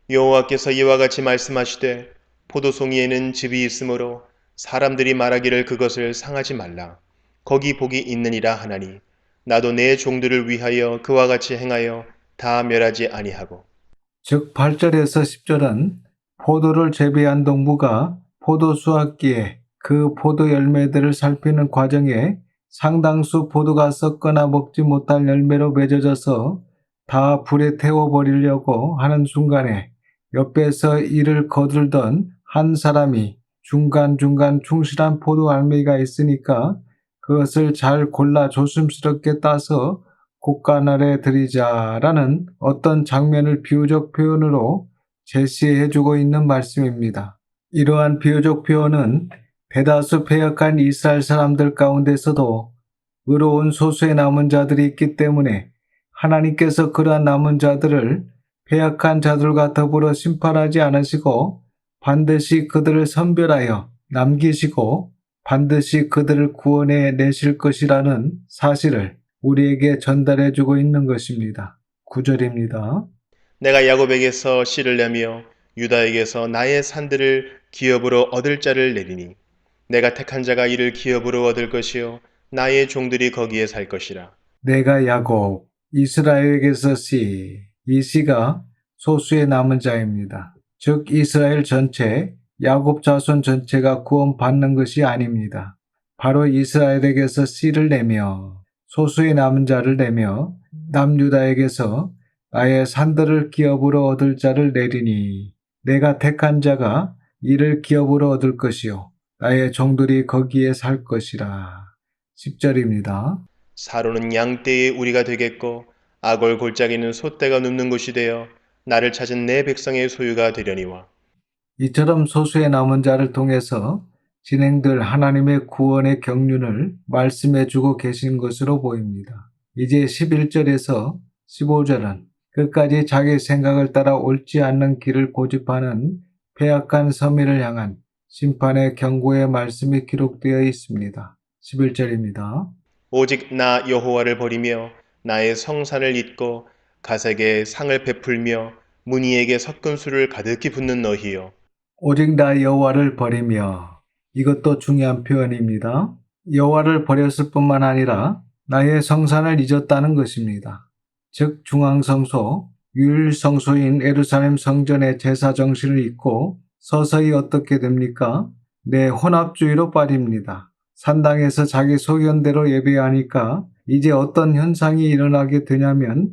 여호와께서 이와 같이 말씀하시되 포도송이에는 즙이 있으므로 사람들이 말하기를 그것을 상하지 말라. 거기 복이 있느니라 하나니 나도 내 종들을 위하여 그와 같이 행하여 다 멸하지 아니하고. 즉 8절에서 10절은 포도를 재배한 동부가 포도 수확기에 그 포도 열매들을 살피는 과정에 상당수 포도가 썩거나 먹지 못할 열매로 맺어져서 다 불에 태워버리려고 하는 순간에 옆에서 이를 거들던 한 사람이 중간중간 충실한 포도 알맹이가 있으니까 그것을 잘 골라 조심스럽게 따서 곡간 아래 드리자라는 어떤 장면을 비유적 표현으로 제시해주고 있는 말씀입니다. 이러한 비유적 표현은 대다수 패역한 이스라엘 사람들 가운데서도 의로운 소수의 남은 자들이 있기 때문에 하나님께서 그러한 남은 자들을 패역한 자들과 더불어 심판하지 않으시고 반드시 그들을 선별하여 남기시고 반드시 그들을 구원해 내실 것이라는 사실을 우리에게 전달해주고 있는 것입니다. 9절입니다. 내가 야곱에게서 씨를 내며 유다에게서 나의 산들을 기업으로 얻을 자를 내리니 내가 택한 자가 이를 기업으로 얻을 것이요 나의 종들이 거기에 살 것이라. 내가 야곱, 이스라엘에게서 씨, 이 씨가 소수의 남은 자입니다. 즉 이스라엘 전체, 야곱 자손 전체가 구원받는 것이 아닙니다. 바로 이스라엘에게서 씨를 내며 소수의 남은 자를 내며 남유다에게서 나의 산들을 기업으로 얻을 자를 내리니 내가 택한 자가 이를 기업으로 얻을 것이요 나의 종들이 거기에 살 것이라. 10절입니다. 사로는 양떼의 우리가 되겠고 아골 골짜기는 소떼가 눕는 곳이 되어 나를 찾은 내 백성의 소유가 되려니와. 이처럼 소수의 남은 자를 통해서 진행될 하나님의 구원의 경륜을 말씀해 주고 계신 것으로 보입니다. 이제 11절에서 15절은 끝까지 자기 생각을 따라 옳지 않는 길을 고집하는 패악한 서민을 향한 심판의 경고의 말씀이 기록되어 있습니다. 11절입니다. 오직 나 여호와를 버리며 나의 성산을 잊고 가색에 상을 베풀며 무니에게 섞은 술을 가득히 붓는 너희여. 오직 나 여호와를 버리며 이것도 중요한 표현입니다. 여호와를 버렸을 뿐만 아니라 나의 성산을 잊었다는 것입니다. 즉 중앙성소, 유일성소인 예루살렘 성전의 제사 정신을 잊고 서서히 어떻게 됩니까? 내 혼합주의로 빠집니다. 산당에서 자기 소견대로 예배하니까 이제 어떤 현상이 일어나게 되냐면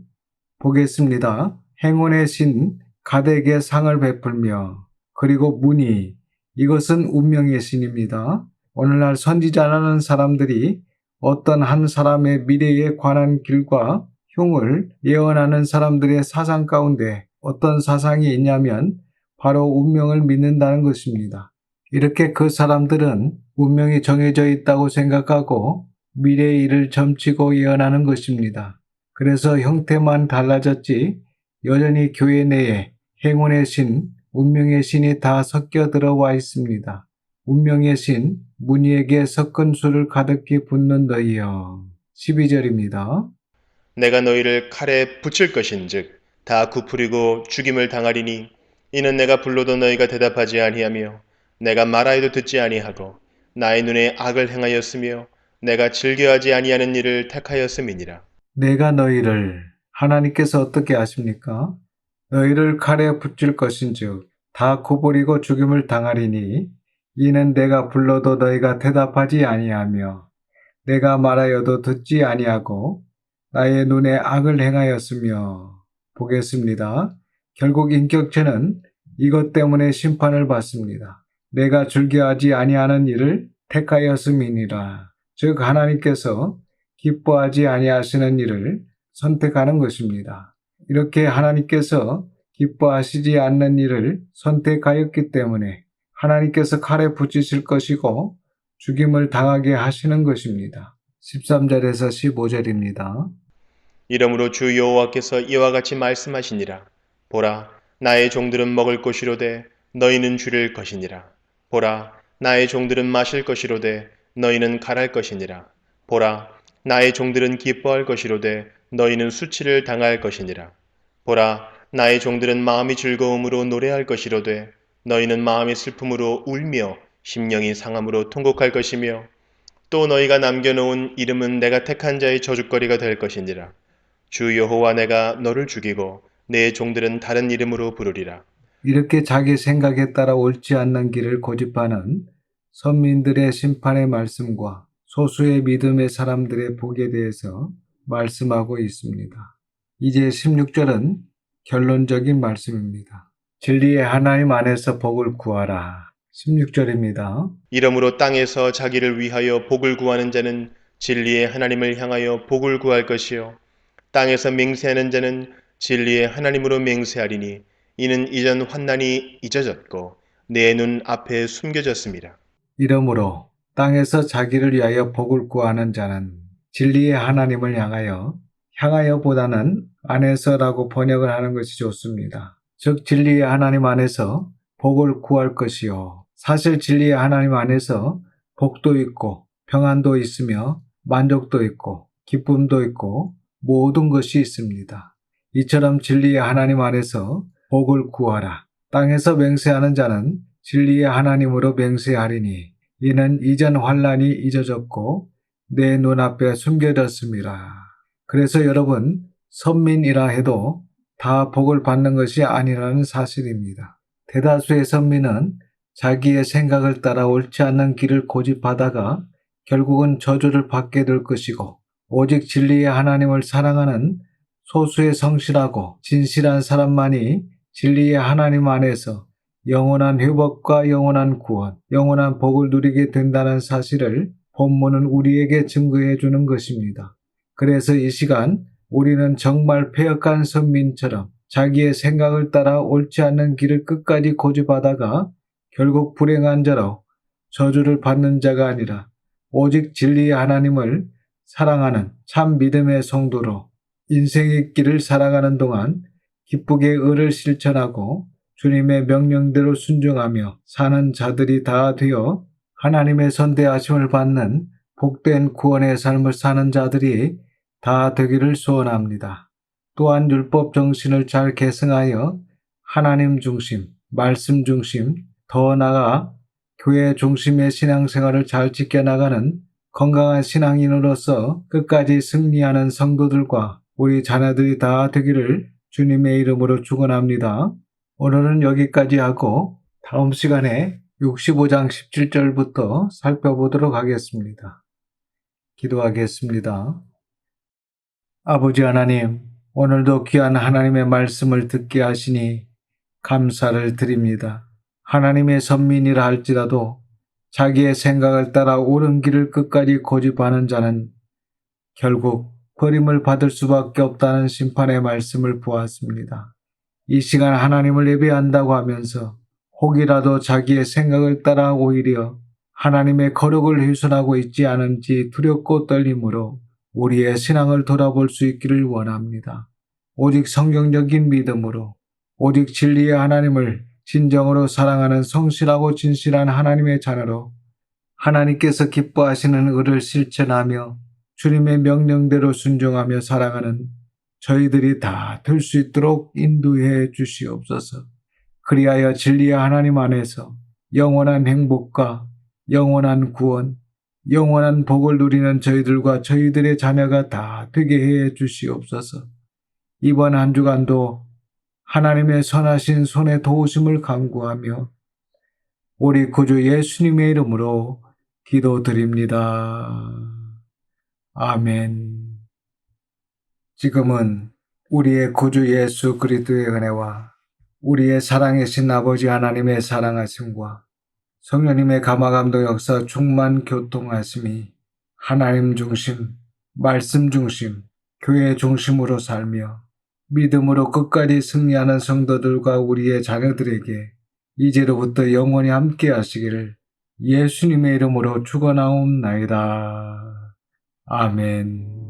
보겠습니다. 행운의 신 가덱에 상을 베풀며 그리고 문의, 이것은 운명의 신입니다. 오늘날 선지자라는 사람들이 어떤 한 사람의 미래에 관한 길과 흉을 예언하는 사람들의 사상 가운데 어떤 사상이 있냐면 바로 운명을 믿는다는 것입니다. 이렇게 그 사람들은 운명이 정해져 있다고 생각하고 미래의 일을 점치고 예언하는 것입니다. 그래서 형태만 달라졌지 여전히 교회 내에 행운의 신, 운명의 신이 다 섞여 들어와 있습니다. 운명의 신, 문의에게 섞은 술을 가득히 붓는 너희여. 12절입니다. 내가 너희를 칼에 붙일 것인즉 다 굽으리고 죽임을 당하리니 이는 내가 불러도 너희가 대답하지 아니하며 내가 말하여도 듣지 아니하고 나의 눈에 악을 행하였으며 내가 즐겨하지 아니하는 일을 택하였음이니라. 내가 너희를 하나님께서 어떻게 하십니까? 너희를 칼에 붙일 것인즉 다 구부리고 죽임을 당하리니 이는 내가 불러도 너희가 대답하지 아니하며 내가 말하여도 듣지 아니하고 나의 눈에 악을 행하였으며. 보겠습니다. 결국 인격체는 이것 때문에 심판을 받습니다. 내가 즐겨하지 아니하는 일을 택하였음이니라. 즉 하나님께서 기뻐하지 아니하시는 일을 선택하는 것입니다. 이렇게 하나님께서 기뻐하시지 않는 일을 선택하였기 때문에 하나님께서 칼에 붙이실 것이고 죽임을 당하게 하시는 것입니다. 13절에서 15절입니다. 이러므로 주 여호와께서 이와 같이 말씀하시니라. 보라, 나의 종들은 먹을 것이로되 너희는 줄일 것이니라. 보라, 나의 종들은 마실 것이로되 너희는 갈할 것이니라. 보라, 나의 종들은 기뻐할 것이로되 너희는 수치를 당할 것이니라. 보라, 나의 종들은 마음이 즐거움으로 노래할 것이로되 너희는 마음이 슬픔으로 울며 심령이 상함으로 통곡할 것이며 또 너희가 남겨놓은 이름은 내가 택한 자의 저주거리가 될 것이니라. 주 여호와 내가 너를 죽이고 내 종들은 다른 이름으로 부르리라. 이렇게 자기 생각에 따라 옳지 않는 길을 고집하는 선민들의 심판의 말씀과 소수의 믿음의 사람들의 복에 대해서 말씀하고 있습니다. 이제 16절은 결론적인 말씀입니다. 진리의 하나님 안에서 복을 구하라. 16절입니다. 이러므로 땅에서 자기를 위하여 복을 구하는 자는 진리의 하나님을 향하여 복을 구할 것이요 땅에서 맹세하는 자는 진리의 하나님으로 맹세하리니 이는 이전 환난이 잊어졌고 내 눈 앞에 숨겨졌습니다. 이러므로 땅에서 자기를 위하여 복을 구하는 자는 진리의 하나님을 향하여보다는 안에서라고 번역을 하는 것이 좋습니다. 즉 진리의 하나님 안에서 복을 구할 것이요. 사실 진리의 하나님 안에서 복도 있고 평안도 있으며 만족도 있고 기쁨도 있고 모든 것이 있습니다. 이처럼 진리의 하나님 안에서 복을 구하라. 땅에서 맹세하는 자는 진리의 하나님으로 맹세하리니 이는 이전 환난이 잊어졌고 내 눈앞에 숨겨졌습니다. 그래서 여러분, 선민이라 해도 다 복을 받는 것이 아니라는 사실입니다. 대다수의 선민은 자기의 생각을 따라 옳지 않는 길을 고집하다가 결국은 저주를 받게 될 것이고 오직 진리의 하나님을 사랑하는 소수의 성실하고 진실한 사람만이 진리의 하나님 안에서 영원한 회복과 영원한 구원, 영원한 복을 누리게 된다는 사실을 본문은 우리에게 증거해 주는 것입니다. 그래서 이 시간 우리는 정말 패역한 선민처럼 자기의 생각을 따라 옳지 않는 길을 끝까지 고집하다가 결국 불행한 자로 저주를 받는 자가 아니라 오직 진리의 하나님을 사랑하는 참 믿음의 성도로 인생의 길을 살아가는 동안 기쁘게 의를 실천하고 주님의 명령대로 순종하며 사는 자들이 다 되어 하나님의 선대하심을 받는 복된 구원의 삶을 사는 자들이 다 되기를 소원합니다. 또한 율법 정신을 잘 계승하여 하나님 중심, 말씀 중심, 더 나아가 교회 중심의 신앙생활을 잘 지켜나가는 건강한 신앙인으로서 끝까지 승리하는 성도들과 우리 자녀들이 다 되기를 주님의 이름으로 축원합니다. 오늘은 여기까지 하고 다음 시간에 65장 17절부터 살펴보도록 하겠습니다. 기도하겠습니다. 아버지 하나님, 오늘도 귀한 하나님의 말씀을 듣게 하시니 감사를 드립니다. 하나님의 선민이라 할지라도 자기의 생각을 따라 옳은 길을 끝까지 고집하는 자는 결국 버림을 받을 수밖에 없다는 심판의 말씀을 보았습니다. 이 시간 하나님을 예배한다고 하면서 혹이라도 자기의 생각을 따라 오히려 하나님의 거룩을 훼손하고 있지 않은지 두렵고 떨림으로 우리의 신앙을 돌아볼 수 있기를 원합니다. 오직 성경적인 믿음으로, 오직 진리의 하나님을 진정으로 사랑하는 성실하고 진실한 하나님의 자녀로 하나님께서 기뻐하시는 의를 실천하며 주님의 명령대로 순종하며 살아가는 저희들이 다 될 수 있도록 인도해 주시옵소서. 그리하여 진리의 하나님 안에서 영원한 행복과 영원한 구원, 영원한 복을 누리는 저희들과 저희들의 자녀가 다 되게 해 주시옵소서. 이번 한 주간도 하나님의 선하신 손의 도우심을 간구하며 우리 구주 예수님의 이름으로 기도드립니다. 아멘. 지금은 우리의 구주 예수 그리스도의 은혜와 우리의 사랑이신 아버지 하나님의 사랑하심과 성령님의 감화감동 역사 충만 교통하심이 하나님 중심, 말씀 중심, 교회 중심으로 살며 믿음으로 끝까지 승리하는 성도들과 우리의 자녀들에게 이제로부터 영원히 함께 하시기를 예수님의 이름으로 축원하옵나이다. 아멘.